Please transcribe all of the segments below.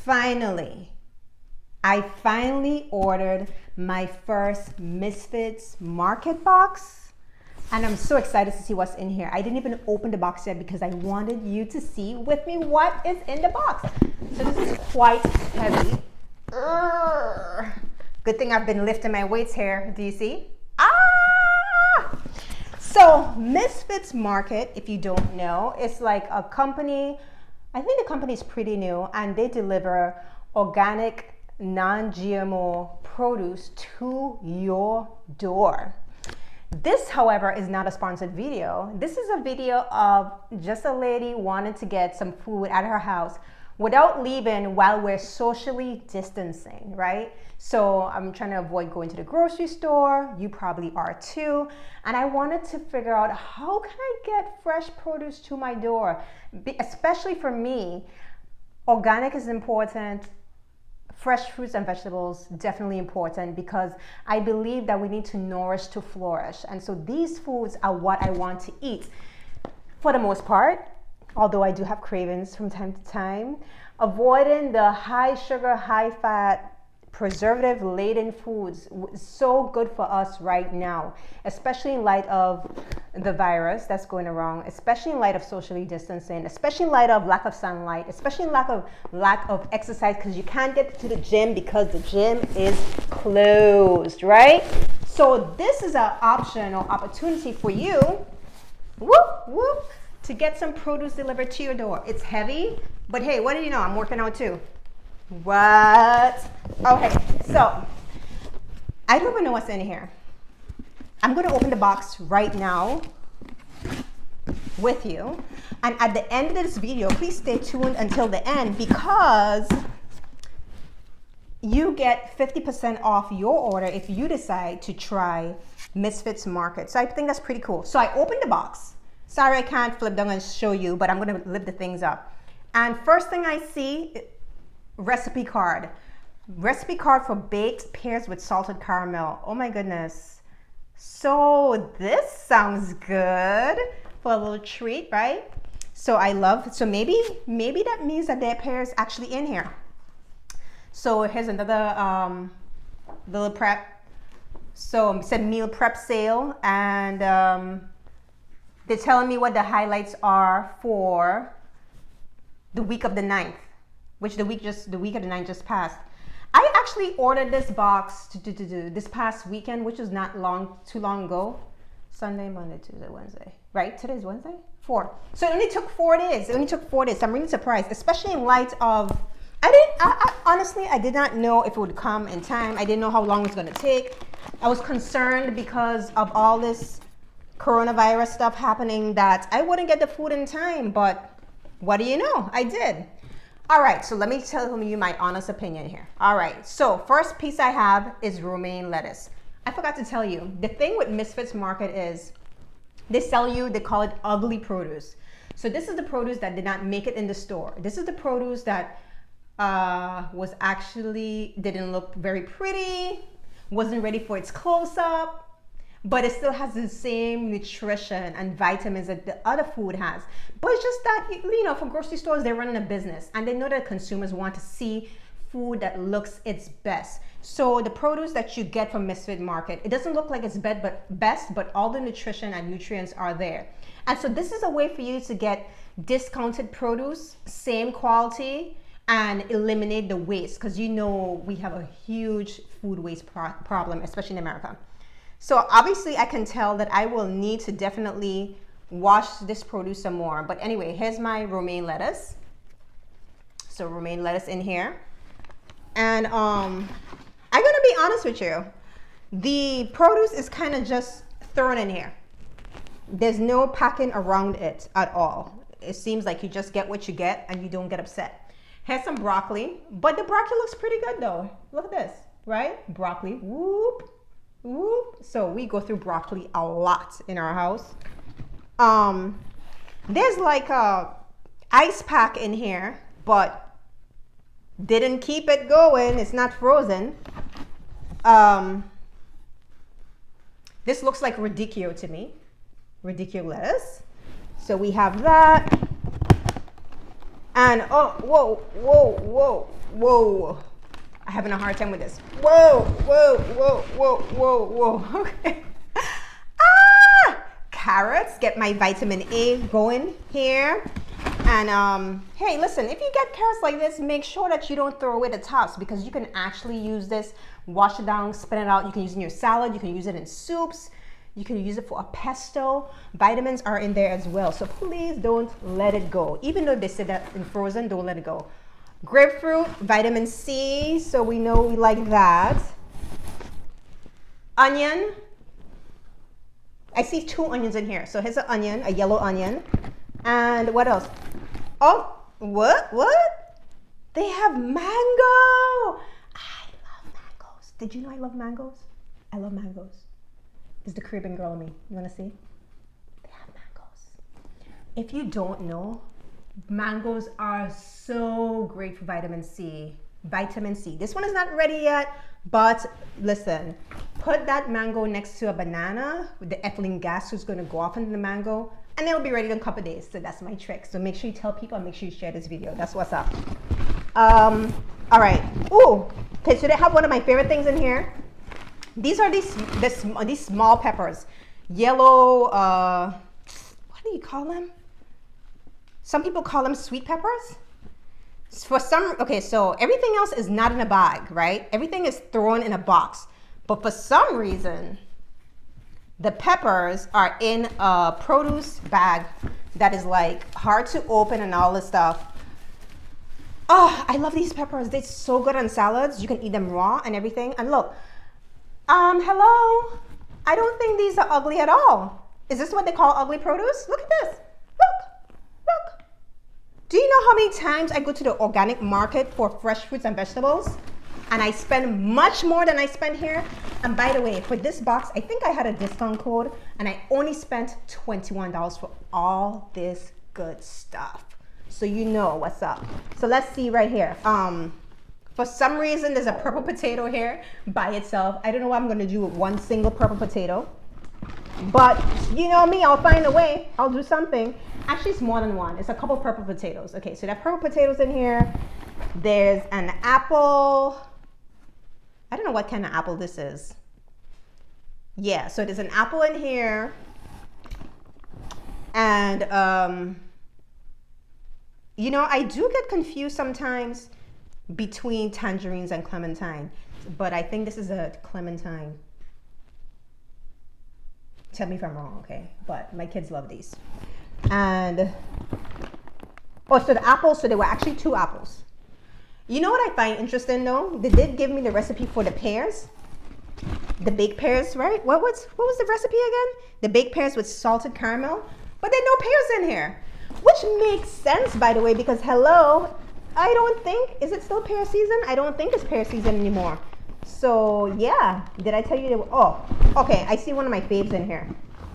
I finally ordered my first Misfits Market box, and I'm so excited to see what's in here. I didn't even open the box yet because I wanted you to see with me what is in the box. So this is quite heavy. Good thing I've been lifting my weights here. Do you see? So Misfits Market, if you don't know, it's like a company. I think the company is pretty new, and they deliver organic, non-GMO produce to your door. This, however, is not a sponsored video. This is a video of just a lady wanting to get some food at her house without leaving while we're socially distancing, right? So I'm trying to avoid going to the grocery store. You probably are too. And I wanted to figure out, how can I get fresh produce to my door? Especially for me, organic is important. Fresh fruits and vegetables, definitely important, because I believe that we need to nourish to flourish. And so these foods are what I want to eat for the most part, although I do have cravings from time to time. Avoiding the high sugar, high fat, preservative laden foods is so good for us right now, especially in light of the virus that's going around, especially in light of socially distancing, especially in light of lack of sunlight, especially in lack of exercise, because you can't get to the gym because the gym is closed, right? So this is an option or opportunity for you, whoop, whoop, to get some produce delivered to your door. It's heavy, but hey, what do you know? I'm working out too. What? Okay, so I don't even know what's in here. I'm going to open the box right now with you. And at the end of this video, please stay tuned until the end, because you get 50% off your order if you decide to try Misfits Market. So I think that's pretty cool. So I opened the box. Sorry, I can't flip down and show you, but I'm going to lift the things up. And first thing I see, recipe card for baked pears with salted caramel. Oh my goodness. So this sounds good for a little treat, right? So maybe that means that their pear is actually in here. So here's another little prep. So it said meal prep sale, and they're telling me what the highlights are for the week of the 9th, which the week of the 9th just passed. I actually ordered this box this past weekend, which was not too long ago. Sunday, Monday, Tuesday, Wednesday. Right? Today's Wednesday? 4. So it only took 4 days. I'm really surprised, especially in light of, honestly, I did not know if it would come in time. I didn't know how long it was going to take. I was concerned because of all this coronavirus stuff happening that I wouldn't get the food in time, but what do you know? I did. All right, so let me tell you my honest opinion here. All right, so first piece I have is romaine lettuce. I forgot to tell you, the thing with Misfits Market is they call it ugly produce. So this is the produce that did not make it in the store. This is the produce that didn't look very pretty, wasn't ready for its close-up, but it still has the same nutrition and vitamins that the other food has. But it's just that, for grocery stores, they're running a business, and they know that consumers want to see food that looks its best. So the produce that you get from Misfit Market, it doesn't look like it's best, but all the nutrition and nutrients are there. And so this is a way for you to get discounted produce, same quality, and eliminate the waste, because we have a huge food waste problem, especially in America. So obviously I can tell that I will need to definitely wash this produce some more. But anyway, here's my romaine lettuce. So romaine lettuce in here. And I'm gonna be honest with you. The produce is kind of just thrown in here. There's no packing around it at all. It seems like you just get what you get and you don't get upset. Here's some broccoli, but the broccoli looks pretty good though. Look at this, right? Broccoli, whoop. Ooh, so we go through broccoli a lot in our house. There's like a ice pack in here, but didn't keep it going. It's not frozen. This looks like radicchio to me. Radicchio lettuce. So we have that. And oh, whoa, whoa, whoa, whoa. I'm having a hard time with this. Whoa, whoa, whoa, whoa, whoa, whoa. Okay. Carrots, get my vitamin A going here. And hey, listen, if you get carrots like this, make sure that you don't throw away the tops, because you can actually use this, wash it down, spin it out. You can use it in your salad. You can use it in soups. You can use it for a pesto. Vitamins are in there as well. So please don't let it go. Even though they said that in frozen, don't let it go. Grapefruit, vitamin C, so we know we like that. Onion. I see 2 onions in here. So here's an onion, a yellow onion. And what else? Oh, what? They have mango. I love mangoes. Did you know I love mangoes? I love mangoes. This is the Caribbean girl in me. You wanna see? They have mangoes. If you don't know, mangoes are so great for vitamin C. Vitamin C. This one is not ready yet, but listen, put that mango next to a banana with the ethylene gas who's gonna go off into the mango, and it'll be ready in a couple of days. So that's my trick. So make sure you tell people and make sure you share this video. That's what's up. All right. Ooh. Okay, so they have one of my favorite things in here. These are these small peppers. Yellow, what do you call them? Some people call them sweet peppers. For some, okay, so everything else is not in a bag, right? Everything is thrown in a box. But for some reason, the peppers are in a produce bag that is like hard to open and all this stuff. Oh, I love these peppers. They're so good on salads. You can eat them raw and everything. And look, hello. I don't think these are ugly at all. Is this what they call ugly produce? Look at this. Look. Do you know how many times I go to the organic market for fresh fruits and vegetables? And I spend much more than I spend here. And by the way, for this box, I think I had a discount code and I only spent $21 for all this good stuff. So you know what's up. So let's see right here. For some reason, there's a purple potato here by itself. I don't know what I'm gonna do with one single purple potato. But you know me, I'll find a way. I'll do something. Actually, it's more than one. It's a couple purple potatoes. Okay, so there are purple potatoes in here. There's an apple. I don't know what kind of apple this is. Yeah, so there's an apple in here. And, you know, I do get confused sometimes between tangerines and clementine. But I think this is a clementine. Tell me if I'm wrong, okay? But my kids love these. And, oh, so the apples, so there were actually 2 apples. You know what I find interesting though? They did give me the recipe for the pears. The baked pears, right? What was the recipe again? The baked pears with salted caramel. But there are no pears in here. Which makes sense, by the way, because hello, I don't think, is it still pear season? I don't think it's pear season anymore. So yeah, did I tell you they were, oh, okay, I see one of my faves in here.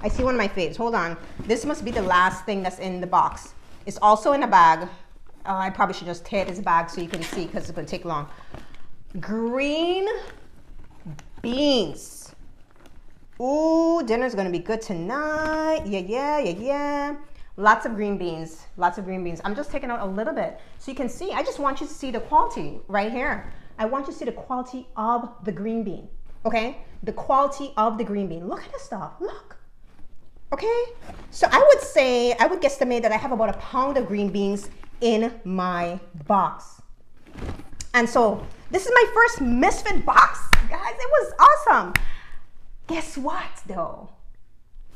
I see one of my faves, hold on. This must be the last thing that's in the box. It's also in a bag. I probably should just tear this bag so you can see because it's gonna take long. Green beans. Ooh, dinner's gonna be good tonight. Yeah. Lots of green beans, I'm just taking out a little bit so you can see. I just want you to see the quality right here. I want you to see the quality of the green bean, okay? The quality of the green bean. Look at this stuff, look. Okay, so I would guesstimate that I have about a pound of green beans in my box. And so this is my first Misfit box, guys. It was awesome. Guess what though?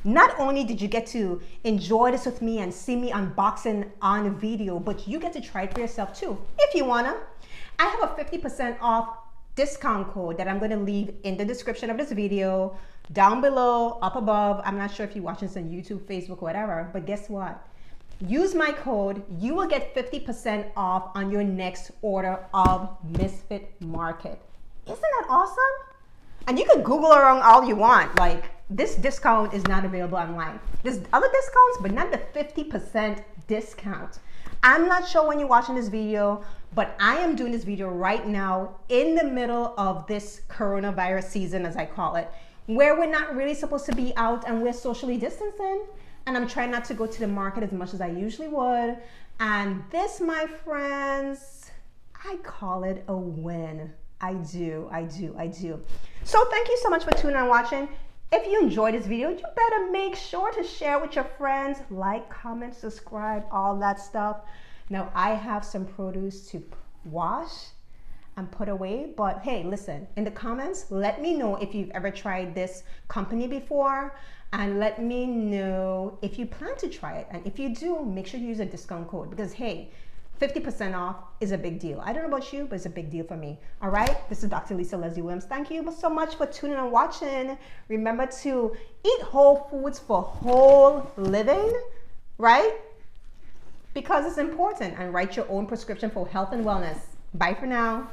Not only did you get to enjoy this with me and see me unboxing on video, but you get to try it for yourself too, if you wanna. I have a 50% off discount code that I'm gonna leave in the description of this video, down below, up above. I'm not sure if you're watching this on YouTube, Facebook, whatever, but guess what? Use my code, you will get 50% off on your next order of Misfit Market. Isn't that awesome? And you can Google around all you want. Like, this discount is not available online. There's other discounts, but not the 50% discount. I'm not sure when you're watching this video, but I am doing this video right now in the middle of this coronavirus season, as I call it, where we're not really supposed to be out and we're socially distancing. And I'm trying not to go to the market as much as I usually would. And this, my friends, I call it a win. I do. So thank you so much for tuning and watching. If you enjoyed this video, you better make sure to share with your friends, like, comment, subscribe, all that stuff. Now I have some produce to wash and put away, but hey, listen, in the comments, let me know if you've ever tried this company before, and let me know if you plan to try it. And if you do, make sure you use a discount code, because hey, 50% off is a big deal. I don't know about you, but it's a big deal for me. All right, this is Dr. Lisa Leslie Williams. Thank you so much for tuning and watching. Remember to eat whole foods for whole living, right? Because it's important, and write your own prescription for health and wellness. Bye for now.